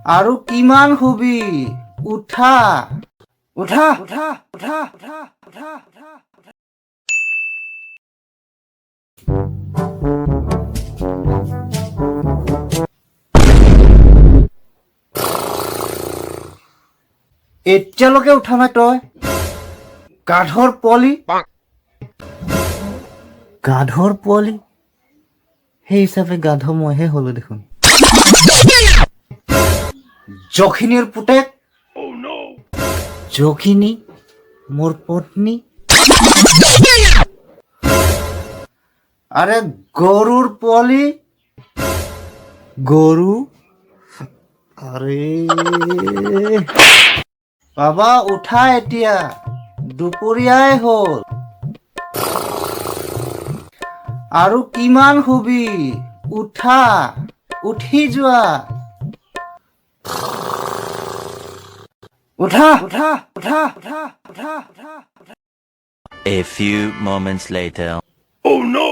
আৰু কিমান শুবি উঠা উঠা উঠা উঠা উঠা উঠা উঠা এতিয়ালৈকে উঠা নাই তই গাধৰ পোৱালি সেই হিচাপে গাধ মইহে হলো দেখোন যখিনীৰ পুতেক যখিনী মোৰ পত্নী আৰে গৰুৰ পোৱালি গৰু আৰে বাবা উঠা এতিয়া দুপৰীয়াই হ'ল আৰু কিমান শুবি উঠা উঠি যোৱা উঠা উঠা উঠা উঠা উঠা উঠা A few moments later. Oh no!